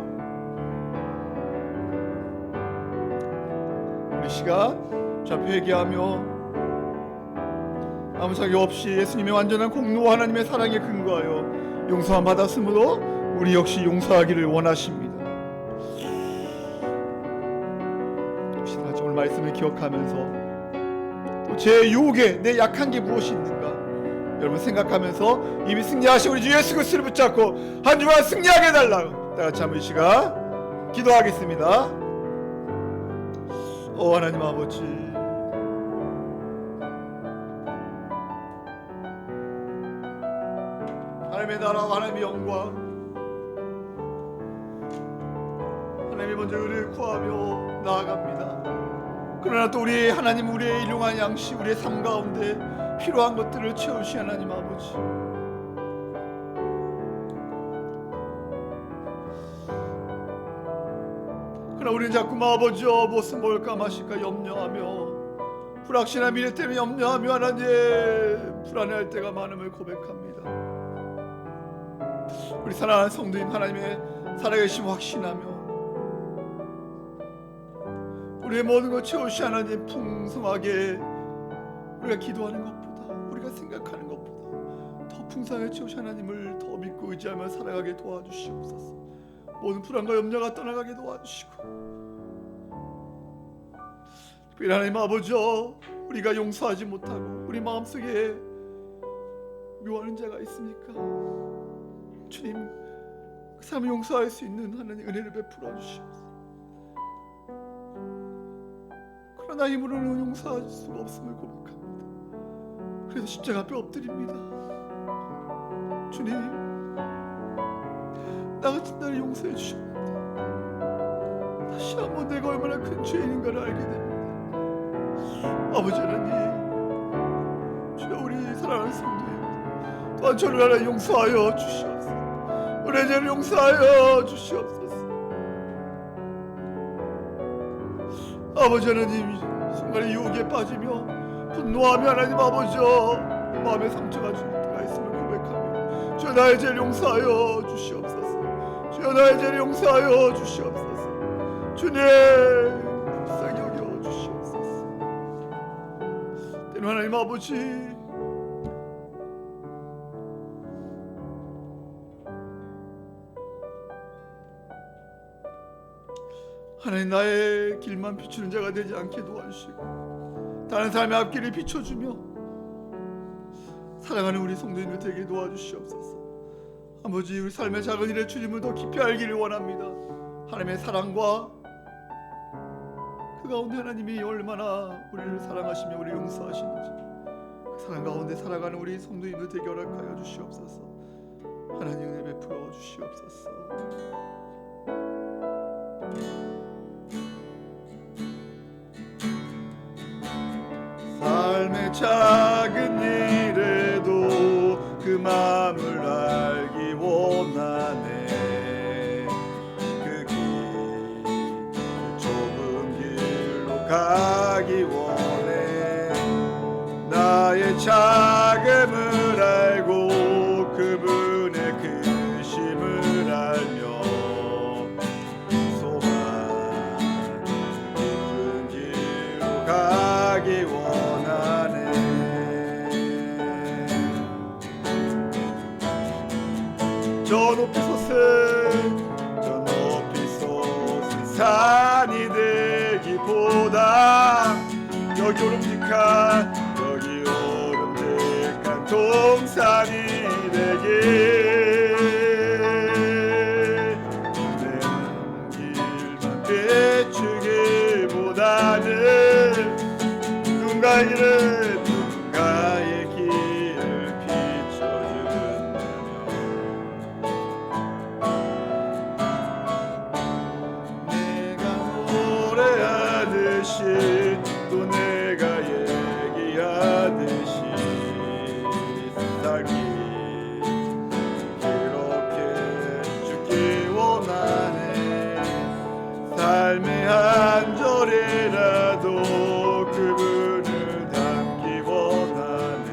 우리 시간 주 앞에 회개하며 아무 자격 없이 예수님의 완전한 공로, 하나님의 사랑에 근거하여 용서함 받았으므로 우리 역시 용서하기를 원하십니다. 오늘 말씀을 기억하면서 또 제 유혹에 내 약한 게 무엇이 있는가 여러분 생각하면서 이미 승리하신 우리 주 예수 그리스도를 붙잡고 한 주간 승리하게 해달라고 다 같이 한번 이 시간 기도하겠습니다. 하나님 아버지, 하나님의 나라와 하나님의 영광, 하나님의 먼저 의를 구하며 나아갑니다. 그러나 또 우리 하나님, 우리의 일용할 양식, 우리의 삶 가운데 필요한 것들을 채우시 하나님 아버지, 그러나 우리는 자꾸만 아버지여 무엇을 먹을까 마실까 염려하며 불확실한 미래 때문에 염려하며 하나님 불안해할 때가 많음을 고백합니다. 우리 사랑하는 성도님, 하나님의 살아계심 확신하며 우리의 모든 것 채우시 하나님, 풍성하게 우리가 기도하는 것보다, 우리가 생각하는 것보다 더 풍성하게 채우시 하나님을 더 믿고 의지하며 살아가게 도와주시옵소서. 모든 불안과 염려가 떠나가게 도와주시고, 특별히 하나님 아버지여, 우리가 용서하지 못하고 우리 마음속에 묘하는 자가 있습니까? 주님, 그 사람을 용서할 수 있는 하나님 은혜를 베풀어 주시옵소서. 그러나 힘으로는 용서할 수가 없음을 고백합니다. 그래서 십자가 앞에 엎드립니다. 주님, 나 같은 나를 용서해 주십니다. 다시 한번 내가 얼마나 큰 죄인인가를 알게 됩니다. 아버지 하나님, 주여 우리 사랑하는 성도님 또한 저를 하나 용서하여 주시옵소서. 우리의 죄를 용서하여 주시옵소서. 아버지 하나님, 순간에 유혹에 빠지며 분노하며 하나님 아버지여 마음에 상처가 줄 때가 있음을 고백하며 주여 나의 죄를 용서하여 주시옵소서. 주여 나의 죄를 용서하여 주시옵소서. 주님 불쌍히 여겨 주시옵소서. 때로 하나님 아버지 하나님 나의 길만 비추는 자가 되지 않게 도와주시고 다른 사람의 앞길을 비춰주며 사랑하는 우리 성도님들 되게 도와주시옵소서. 아버지 우리 삶의 작은 일에 주님을 더 깊이 알기를 원합니다. 하나님의 사랑과 그 가운데 하나님이 얼마나 우리를 사랑하시며 우리를 용서하시는지 그 사랑 가운데 살아가는 우리 성도님들 되게 허락하여 주시옵소서. 하나님 은혜 베풀어 주시옵소서. 삶의 작은 일에도 그 마음을 알기 원하네. 그 좁은 길로 가기 원해. 나의 작음을 알고 그분의 크심을 알며 소망 깊은 길로 가기 원하네. 저 높이 솟은 산이 되기보다 여기 오름직한 동산이 되길 내 길만 비추기보다는 누군가의 길을 비춰준다면 내가 노래하듯이 또 내가 얘기하듯이 살기 그렇게 죽기 원하네. 삶의 한 절이라도 그분을 닮기 원하네.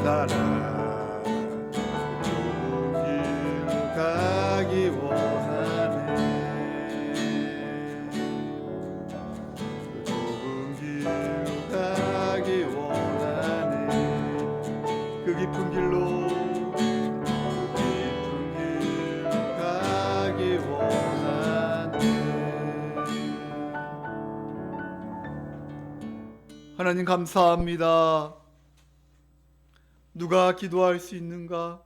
사랑 좁은 길로 가기 원하네. 그 좁은 길로 가기 원하네. 그 깊은 길로 가기 원하네. 하나님 감사합니다. 누가 기도할 수 있는가?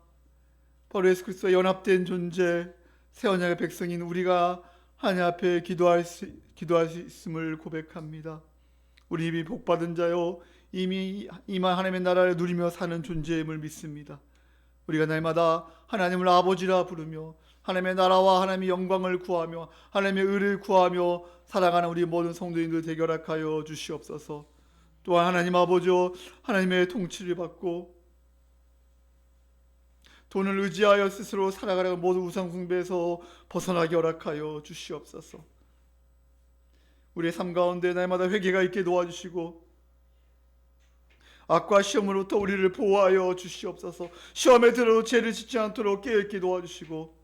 바로 예수 그리스도와 연합된 존재 새 언약의 백성인 우리가 하나님 앞에 기도할 수 있음을 고백합니다. 우리 이미 복받은 자요 이미 이만 하나님의 나라를 누리며 사는 존재임을 믿습니다. 우리가 날마다 하나님을 아버지라 부르며 하나님의 나라와 하나님의 영광을 구하며 하나님의 의를 구하며 살아가는 우리 모든 성도인들 되게 허락하여 주시옵소서. 또한 하나님 아버지여 하나님의 통치를 받고 돈을 의지하여 스스로 살아가는 모든 우상 숭배에서 벗어나게 허락하여 주시옵소서. 우리의 삶 가운데 날마다 회개가 있게 도와주시고 악과 시험으로부터 우리를 보호하여 주시옵소서. 시험에 들어도 죄를 짓지 않도록 깨어있게 도와주시고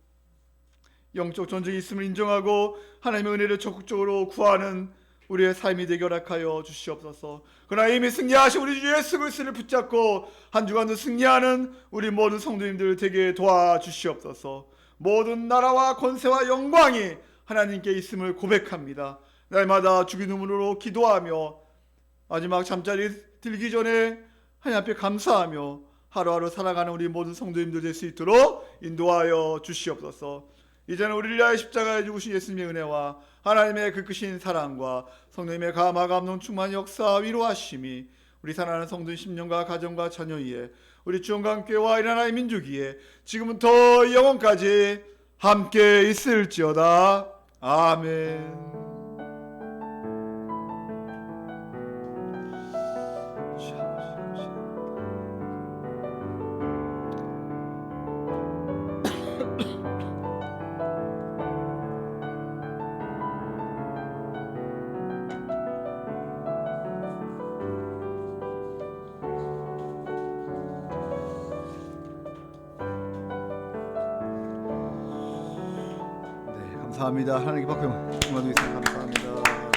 영적 전쟁이 있음을 인정하고 하나님의 은혜를 적극적으로 구하는 우리의 삶이 되게 허락하여 주시옵소서. 그러나 이미 승리하신 우리 주 예수 그리스도를 붙잡고 한 주간도 승리하는 우리 모든 성도님들 되게 도와주시옵소서. 모든 나라와 권세와 영광이 하나님께 있음을 고백합니다. 날마다 주기 눈물로 기도하며 마지막 잠자리 들기 전에 하나님 앞에 감사하며 하루하루 살아가는 우리 모든 성도님들 될 수 있도록 인도하여 주시옵소서. 이제는 우리를 위하여 십자가에 죽으신 예수님의 은혜와 하나님의 그 크신 사랑과 성령님의 감화 감동 충만 역사 위로하심이 우리 사랑하는 성도인 심령과 가정과 자녀 위에 우리 주원강교회와 일하나의 민족 위에 지금부터 영원까지 함께 있을지어다. 아멘. 감사합니다. 하나님께 박수. 감사합니다.